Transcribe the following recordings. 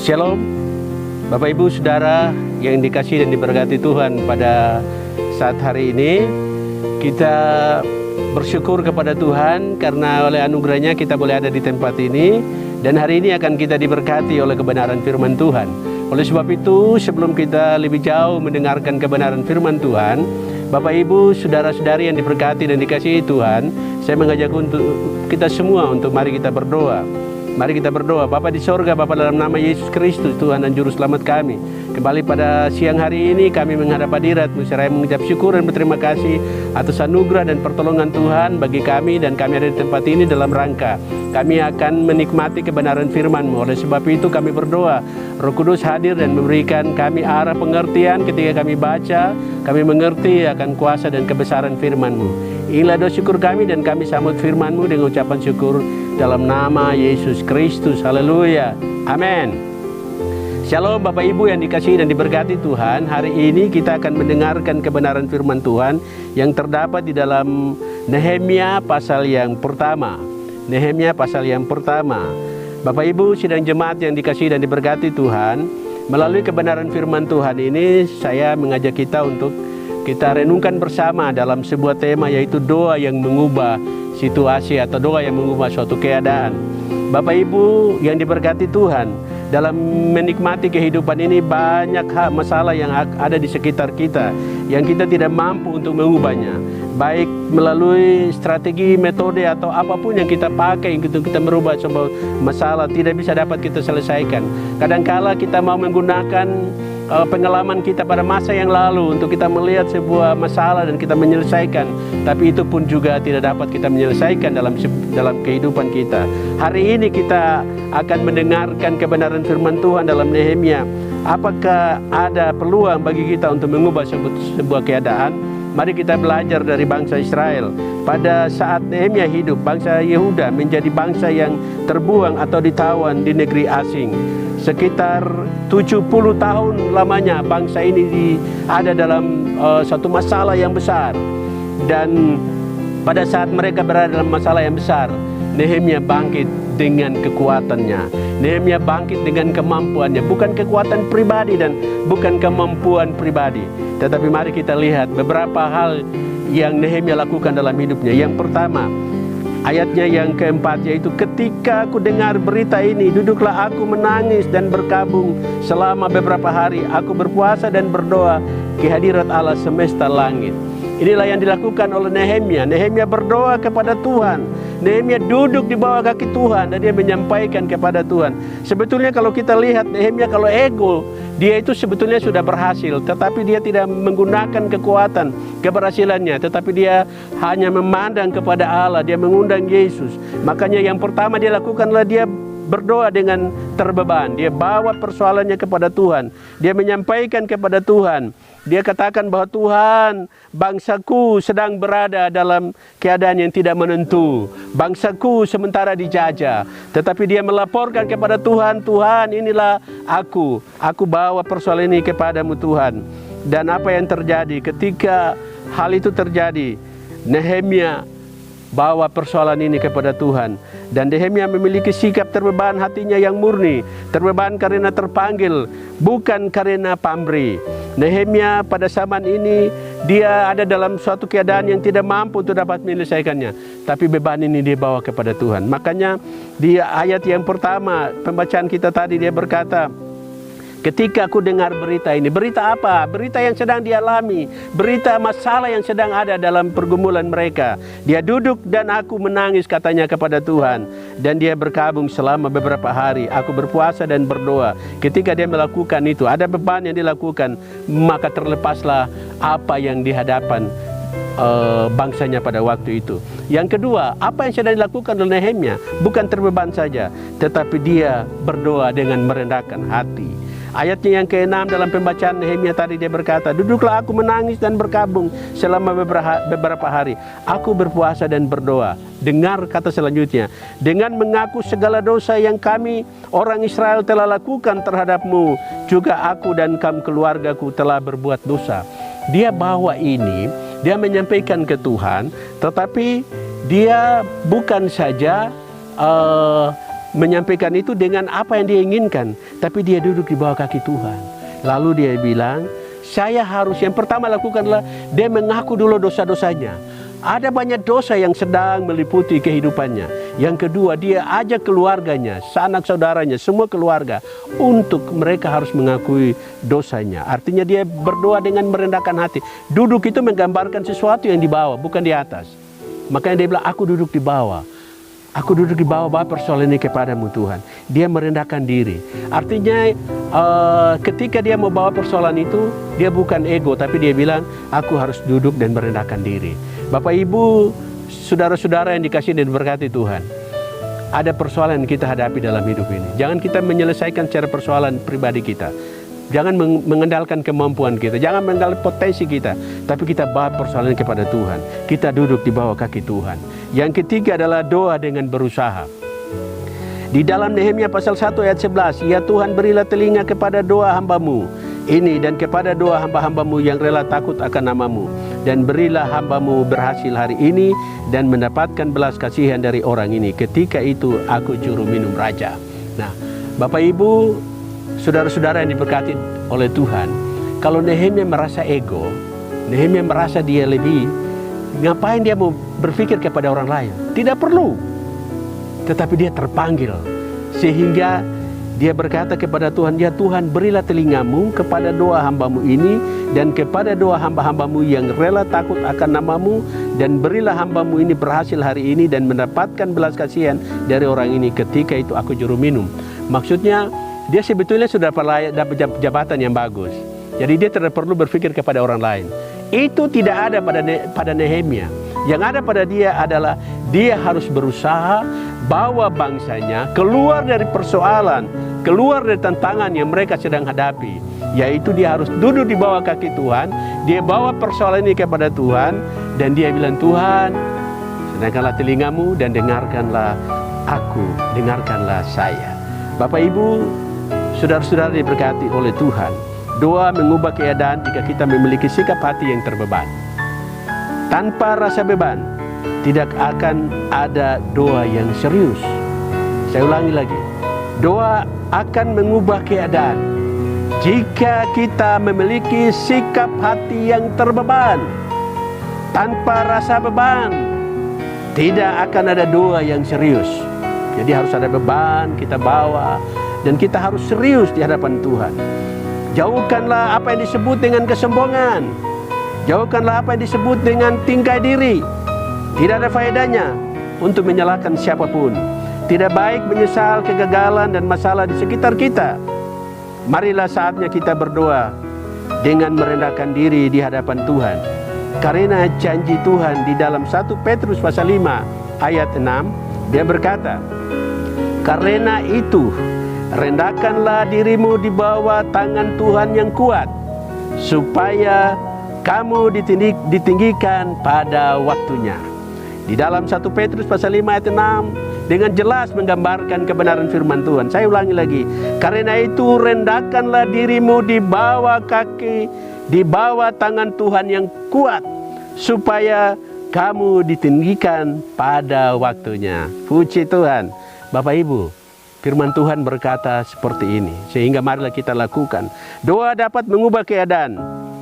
Shalom, Bapak Ibu Saudara yang dikasihi dan diberkati Tuhan. Pada saat hari ini kita bersyukur kepada Tuhan karena oleh anugerahnya kita boleh ada di tempat ini. Dan hari ini akan kita diberkati oleh kebenaran firman Tuhan. Oleh sebab itu, sebelum kita lebih jauh mendengarkan kebenaran firman Tuhan, Bapak Ibu Saudara-saudari yang diberkati dan dikasihi Tuhan, saya mengajak untuk kita semua untuk mari kita berdoa. Mari kita berdoa. Bapa di sorga, Bapa dalam nama Yesus Kristus, Tuhan dan Juru Selamat kami. Kembali pada siang hari ini kami menghadap hadirat-Mu, seraya mengucap syukur dan berterima kasih atas anugerah dan pertolongan Tuhan bagi kami, dan kami ada di tempat ini dalam rangka kami akan menikmati kebenaran firman-Mu. Oleh sebab itu kami berdoa, Roh Kudus hadir dan memberikan kami arah pengertian ketika kami baca, kami mengerti akan kuasa dan kebesaran firman-Mu. Inilah doa syukur kami dan kami sambut firman-Mu dengan ucapan syukur dalam nama Yesus Kristus. Haleluya. Amin. Shalom Bapak Ibu yang dikasihi dan diberkati Tuhan. Hari ini kita akan mendengarkan kebenaran firman Tuhan yang terdapat di dalam Nehemia pasal yang pertama. Nehemia pasal yang pertama. Bapak Ibu sidang jemaat yang dikasihi dan diberkati Tuhan, melalui kebenaran firman Tuhan ini saya mengajak kita untuk kita renungkan bersama dalam sebuah tema, yaitu doa yang mengubah situasi atau doa yang mengubah suatu keadaan. Bapak Ibu yang diberkati Tuhan, dalam menikmati kehidupan ini banyak masalah yang ada di sekitar kita yang kita tidak mampu untuk mengubahnya, baik melalui strategi, metode atau apapun yang kita pakai untuk kita merubah sebuah masalah tidak bisa dapat kita selesaikan. Kadangkala kita mau menggunakan pengalaman kita pada masa yang lalu untuk kita melihat sebuah masalah dan kita menyelesaikan, tapi itu pun juga tidak dapat kita menyelesaikan dalam kehidupan kita. Hari ini kita akan mendengarkan kebenaran firman Tuhan dalam Nehemia. Apakah ada peluang bagi kita untuk mengubah sebuah keadaan? Mari kita belajar dari bangsa Israel. Pada saat Nehemia hidup, bangsa Yehuda menjadi bangsa yang terbuang atau ditawan di negeri asing. Sekitar 70 tahun lamanya bangsa ini ada dalam satu masalah yang besar. Dan pada saat mereka berada dalam masalah yang besar, Nehemia bangkit dengan kekuatannya. Nehemia bangkit dengan kemampuannya, bukan kekuatan pribadi dan bukan kemampuan pribadi. Tetapi mari kita lihat beberapa hal yang Nehemia lakukan dalam hidupnya. Yang pertama, ayatnya yang keempat, yaitu ketika aku dengar berita ini, duduklah aku menangis dan berkabung selama beberapa hari. Aku berpuasa dan berdoa ke hadirat Allah semesta langit. Inilah yang dilakukan oleh Nehemia. Nehemia berdoa kepada Tuhan. Nehemia duduk di bawah kaki Tuhan dan dia menyampaikan kepada Tuhan. Sebetulnya kalau kita lihat Nehemia, kalau ego, dia itu sebetulnya sudah berhasil, tetapi dia tidak menggunakan kekuatan keberhasilannya, tetapi dia hanya memandang kepada Allah, dia mengundang Yesus. Makanya yang pertama dia lakukanlah dia berdoa dengan terbeban. Dia bawa persoalannya kepada Tuhan. Dia menyampaikan kepada Tuhan. Dia katakan bahwa Tuhan, bangsaku sedang berada dalam keadaan yang tidak menentu. Bangsaku sementara dijajah. Tetapi dia melaporkan kepada Tuhan, Tuhan inilah aku. Aku bawa persoalan ini kepadamu Tuhan. Dan apa yang terjadi ketika hal itu terjadi? Nehemia bawa persoalan ini kepada Tuhan. Dan Nehemia memiliki sikap terbeban hatinya yang murni. Terbeban karena terpanggil, bukan karena pamrih. Nehemia pada zaman ini dia ada dalam suatu keadaan yang tidak mampu untuk dapat menyelesaikannya, tapi beban ini dia bawa kepada Tuhan. Makanya di ayat yang pertama pembacaan kita tadi dia berkata, ketika aku dengar berita ini. Berita apa? Berita yang sedang dialami, berita masalah yang sedang ada dalam pergumulan mereka. Dia duduk dan aku menangis, katanya kepada Tuhan. Dan dia berkabung selama beberapa hari. Aku berpuasa dan berdoa. Ketika dia melakukan itu, ada beban yang dilakukan, maka terlepaslah apa yang dihadapan bangsanya pada waktu itu. Yang kedua, apa yang sedang dilakukan oleh Nehemia bukan terbeban saja, tetapi dia berdoa dengan merendahkan hati. Ayatnya yang ke-6 dalam pembacaan Nehemia tadi dia berkata, duduklah aku menangis dan berkabung selama beberapa hari. Aku berpuasa dan berdoa. Dengar kata selanjutnya, dengan mengaku segala dosa yang kami orang Israel telah lakukan terhadapmu, juga aku dan keluargaku telah berbuat dosa. Dia bawa ini, dia menyampaikan ke Tuhan, tetapi dia bukan saja menyampaikan itu dengan apa yang dia inginkan, tapi dia duduk di bawah kaki Tuhan. Lalu dia bilang, saya harus yang pertama lakukanlah dia mengaku dulu dosa-dosanya. Ada banyak dosa yang sedang meliputi kehidupannya. Yang kedua, dia ajak keluarganya, sanak saudaranya, semua keluarga untuk mereka harus mengakui dosanya. Artinya dia berdoa dengan merendahkan hati. Duduk itu menggambarkan sesuatu yang di bawah, bukan di atas. Makanya dia bilang, aku duduk di bawah. Aku duduk di bawah persoalan ini kepadamu Tuhan. Dia merendahkan diri. Artinya ketika dia mau bawa persoalan itu, dia bukan ego, tapi dia bilang, aku harus duduk dan merendahkan diri. Bapak Ibu, saudara-saudara yang dikasihi dan diberkati Tuhan, ada persoalan yang kita hadapi dalam hidup ini. Jangan kita menyelesaikan secara persoalan pribadi kita. Jangan mengendalikan kemampuan kita, jangan mengendalikan potensi kita, tapi kita bawa persoalan kepada Tuhan. Kita duduk di bawah kaki Tuhan. Yang ketiga adalah doa dengan berusaha. Di dalam Nehemia pasal 1 ayat 11, ya Tuhan berilah telinga kepada doa hamba-Mu ini dan kepada doa hamba-hamba-Mu yang rela takut akan nama-Mu, dan berilah hamba-Mu berhasil hari ini dan mendapatkan belas kasihan dari orang ini. Ketika itu aku juru minum raja. Nah, Bapak Ibu, saudara-saudara yang diberkati oleh Tuhan, kalau Nehemia merasa ego, Nehemia merasa dia lebih, ngapain dia mau berpikir kepada orang lain? Tidak perlu. Tetapi dia terpanggil, sehingga dia berkata kepada Tuhan, ya Tuhan berilah telingamu kepada doa hamba-Mu ini dan kepada doa hamba-hamba-Mu yang rela takut akan nama-Mu, dan berilah hamba-Mu ini berhasil hari ini dan mendapatkan belas kasihan dari orang ini. Ketika itu aku juru minum. Maksudnya dia sebetulnya sudah dapat jabatan yang bagus. Jadi dia tidak perlu berpikir kepada orang lain. Itu tidak ada pada Nehemia. Yang ada pada dia adalah dia harus berusaha bawa bangsanya keluar dari persoalan, keluar dari tantangan yang mereka sedang hadapi. Yaitu dia harus duduk di bawah kaki Tuhan, dia bawa persoalan ini kepada Tuhan, dan dia bilang, Tuhan, sedangkanlah telingamu dan dengarkanlah aku, dengarkanlah saya. Bapak Ibu, saudara-saudara diberkati oleh Tuhan, doa mengubah keadaan jika kita memiliki sikap hati yang terbeban. Tanpa rasa beban, tidak akan ada doa yang serius. Saya ulangi lagi, doa akan mengubah keadaan jika kita memiliki sikap hati yang terbeban. Tanpa rasa beban, tidak akan ada doa yang serius. Jadi harus ada beban kita bawa, dan kita harus serius di hadapan Tuhan. Jauhkanlah apa yang disebut dengan kesombongan. Jauhkanlah apa yang disebut dengan tingkai diri. Tidak ada faedahnya untuk menyalahkan siapapun. Tidak baik menyesal kegagalan dan masalah di sekitar kita. Marilah saatnya kita berdoa dengan merendahkan diri di hadapan Tuhan. Karena janji Tuhan di dalam 1 Petrus pasal 5 ayat 6, dia berkata, karena itu rendahkanlah dirimu di bawah tangan Tuhan yang kuat, supaya kamu ditinggikan pada waktunya. Di dalam 1 Petrus pasal 5 ayat 6 dengan jelas menggambarkan kebenaran firman Tuhan. Saya ulangi lagi. Karena itu rendahkanlah dirimu di bawah kaki, di bawah tangan Tuhan yang kuat, supaya kamu ditinggikan pada waktunya. Puji Tuhan. Bapak Ibu, firman Tuhan berkata seperti ini, sehingga marilah kita lakukan. Doa dapat mengubah keadaan.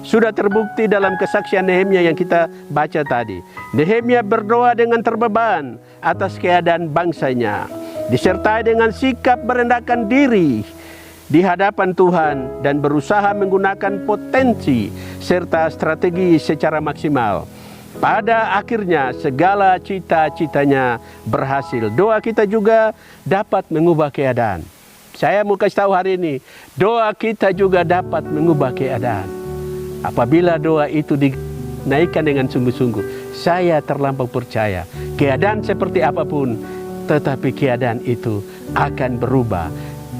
Sudah terbukti dalam kesaksian Nehemia yang kita baca tadi. Nehemia berdoa dengan terbeban atas keadaan bangsanya, disertai dengan sikap merendahkan diri di hadapan Tuhan dan berusaha menggunakan potensi serta strategi secara maksimal. Pada akhirnya segala cita-citanya berhasil. Doa kita juga dapat mengubah keadaan. Saya mau kasih tahu hari ini, doa kita juga dapat mengubah keadaan. Apabila doa itu dinaikkan dengan sungguh-sungguh, saya terlampau percaya keadaan seperti apapun, tetapi keadaan itu akan berubah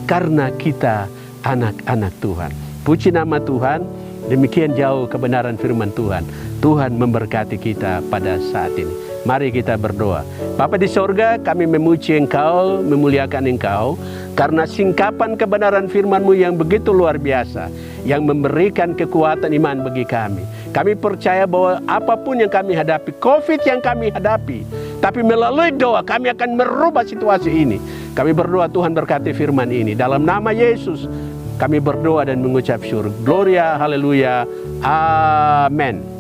karena kita anak-anak Tuhan. Puji nama Tuhan. Demikian jauh kebenaran firman Tuhan. Tuhan memberkati kita pada saat ini. Mari kita berdoa. Bapa di sorga, kami memuji Engkau, memuliakan Engkau, karena singkapan kebenaran firman-Mu yang begitu luar biasa, yang memberikan kekuatan iman bagi kami. Kami percaya bahwa apapun yang kami hadapi, COVID yang kami hadapi, tapi melalui doa kami akan merubah situasi ini. Kami berdoa Tuhan berkati firman ini. Dalam nama Yesus kami berdoa dan mengucap syukur. Gloria, haleluya, amin.